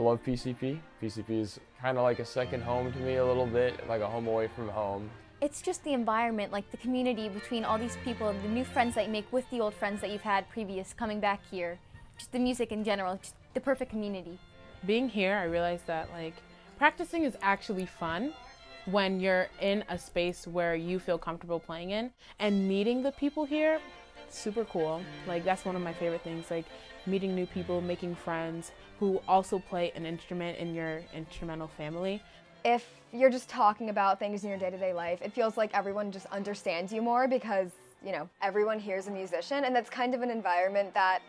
love PCP. PCP is kind of like a second home to me a little bit, like a home away from home. It's just the environment, like the community between all these people and the new friends that you make with the old friends that you've had previous coming back here. Just the music in general, just the perfect community. Being here, I realized that practicing is actually fun when you're in a space where you feel comfortable playing in, and meeting the people here, super cool. That's one of my favorite things, meeting new people, making friends who also play an instrument in your instrumental family. If you're just talking about things in your day-to-day life, it feels like everyone just understands you more because, everyone here is a musician, and that's kind of an environment that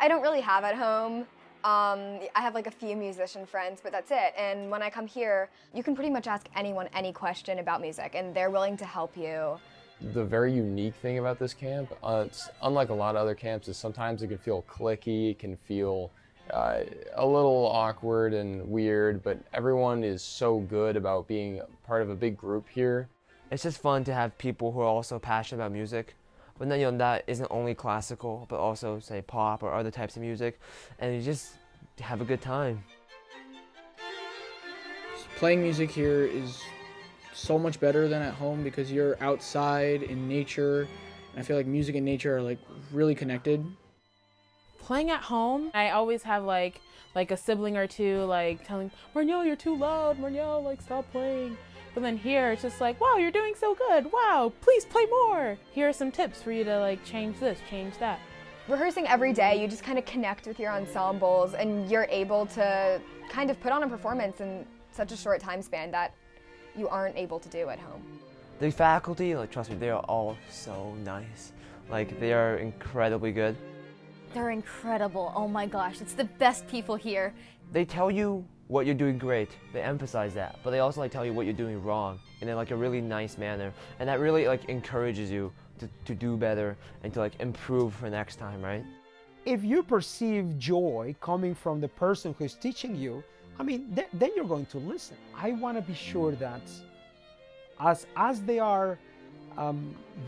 I don't really have at home. I have a few musician friends, but that's it. And when I come here, you can pretty much ask anyone any question about music, and they're willing to help you. The very unique thing about this camp, it's unlike a lot of other camps, is sometimes it can feel cliquey, it can feel a little awkward and weird, but everyone is so good about being part of a big group here. It's just fun to have people who are also passionate about music, but then that isn't only classical, but also say pop or other types of music, and you just have a good time. Playing music here is so much better than at home because you're outside in nature, and I feel like music and nature are really connected. Playing at home, I always have like a sibling or two telling, Marniel, you're too loud, Marniel, stop playing. But then here, it's just wow, you're doing so good, wow, please play more. Here are some tips for you to change this, change that. Rehearsing every day, you just kind of connect with your ensembles, and you're able to kind of put on a performance in such a short time span that you aren't able to do at home. The faculty, trust me, they are all so nice. They are incredibly good. They're incredible, oh my gosh, it's the best people here. They tell you what you're doing great, they emphasize that, but they also tell you what you're doing wrong in a really nice manner, and that really encourages you to do better and to improve for next time, right? If you perceive joy coming from the person who's teaching you, then you're going to listen. I want to be sure that as they are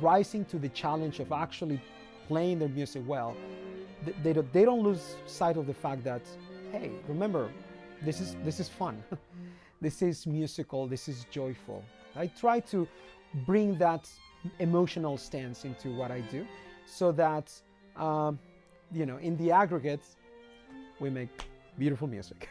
rising to the challenge of actually playing their music well, they don't lose sight of the fact that, hey, remember, this is fun. This is musical, this is joyful. I try to bring that emotional stance into what I do so that, in the aggregate, we make beautiful music.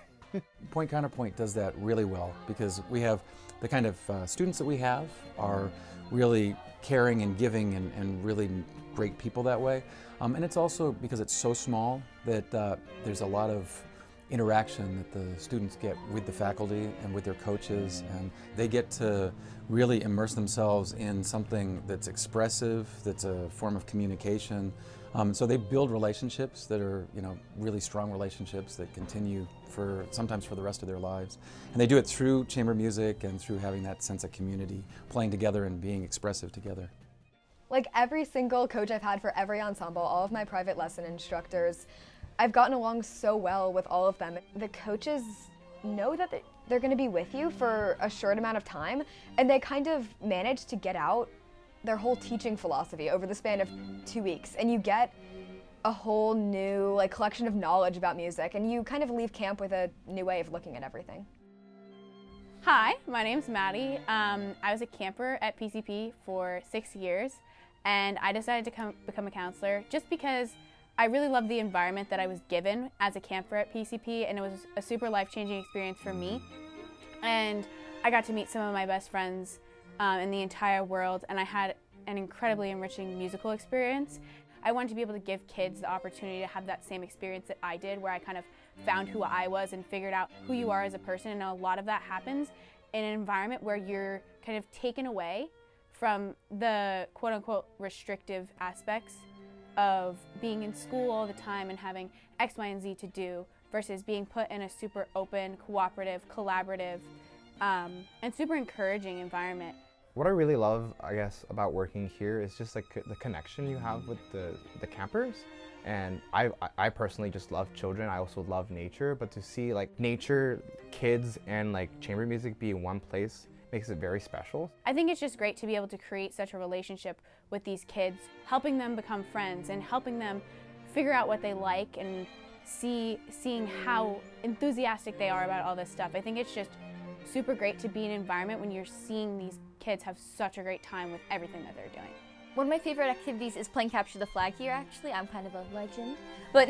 CounterPoint does that really well because we have the kind of students that we have are really caring and giving and really great people that way. And it's also because it's so small that there's a lot of interaction that the students get with the faculty and with their coaches, and they get to really immerse themselves in something that's expressive, that's a form of communication. So they build relationships that are, really strong relationships that continue sometimes for the rest of their lives. And they do it through chamber music and through having that sense of community, playing together and being expressive together. Every single coach I've had for every ensemble, all of my private lesson instructors, I've gotten along so well with all of them. The coaches know that they're going to be with you for a short amount of time, and they kind of manage to get out their whole teaching philosophy over the span of 2 weeks, and you get a whole new collection of knowledge about music, and you kind of leave camp with a new way of looking at everything. Hi, my name's Maddie. I was a camper at PCP for 6 years, and I decided to become a counselor just because I really loved the environment that I was given as a camper at PCP, and it was a super life-changing experience for me. And I got to meet some of my best friends in the entire world, and I had an incredibly enriching musical experience. I wanted to be able to give kids the opportunity to have that same experience that I did, where I kind of found who I was and figured out who you are as a person, and a lot of that happens in an environment where you're kind of taken away from the quote-unquote restrictive aspects of being in school all the time and having X, Y, and Z to do, versus being put in a super open, cooperative, collaborative, and super encouraging environment. What I really love, I guess, about working here is just the connection you have with the campers. And I personally just love children. I also love nature, but to see nature, kids, and chamber music be in one place makes it very special. I think it's just great to be able to create such a relationship with these kids, helping them become friends and helping them figure out what they like and seeing how enthusiastic they are about all this stuff. I think it's just super great to be in an environment when you're seeing these kids have such a great time with everything that they're doing. One of my favorite activities is playing capture the flag here, actually. I'm kind of a legend, but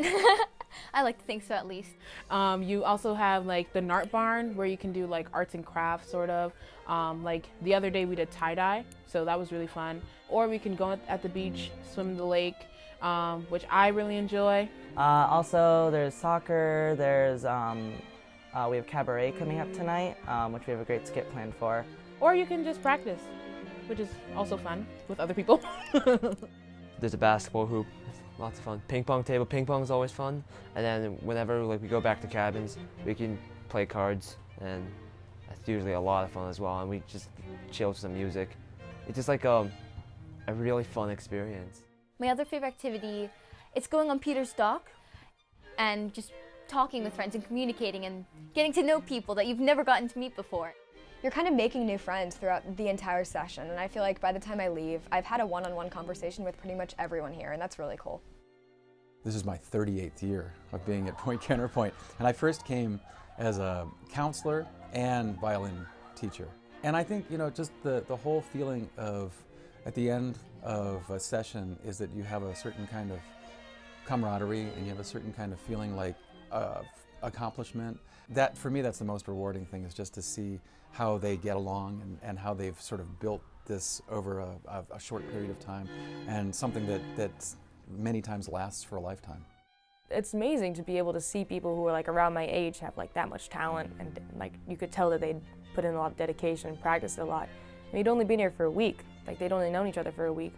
I like to think so at least. You also have like the Nart Barn where you can do like arts and crafts sort of. Like the other day we did tie-dye, so that was really fun. Or we can go at the beach, swim in the lake, which I really enjoy. Also, there's soccer, we have cabaret coming up tonight, which we have a great skit planned for. Or you can just practice, which is also fun with other people. There's a basketball hoop, lots of fun. Ping pong table, ping pong is always fun. And then whenever like we go back to cabins, we can play cards, and that's usually a lot of fun as well. And we just chill to some music. It's just like a really fun experience. My other favorite activity, it's going on Peter's dock and just talking with friends and communicating and getting to know people that you've never gotten to meet before. You're kind of making new friends throughout the entire session, and I feel like by the time I leave, I've had a one-on-one conversation with pretty much everyone here, and that's really cool. This is my 38th year of being at CounterPoint, and I first came as a counselor and violin teacher. And I think, just the whole feeling of, at the end of a session, is that you have a certain kind of camaraderie and you have a certain kind of feeling like accomplishment. That, for me, that's the most rewarding thing, is just to see how they get along and how they've sort of built this over a short period of time, and something that many times lasts for a lifetime. It's amazing to be able to see people who are like around my age have like that much talent, and like you could tell that they'd put in a lot of dedication and practiced a lot. And they'd only been here for a week, like they'd only known each other for a week,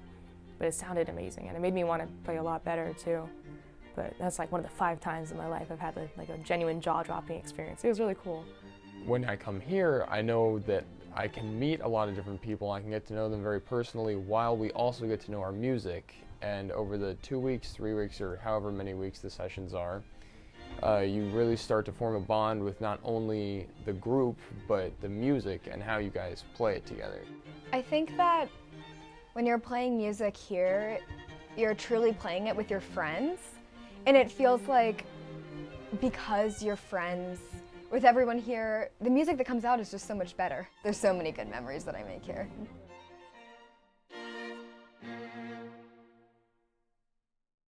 but it sounded amazing, and it made me want to play a lot better too. But that's like one of the 5 times in my life I've had like a genuine jaw-dropping experience. It was really cool. When I come here, I know that I can meet a lot of different people. I can get to know them very personally, while we also get to know our music. And over the 2 weeks, 3 weeks, or however many weeks the sessions are, you really start to form a bond with not only the group, but the music and how you guys play it together. I think that when you're playing music here, you're truly playing it with your friends, and it feels like, because you're friends with everyone here, the music that comes out is just so much better. There's so many good memories that I make here.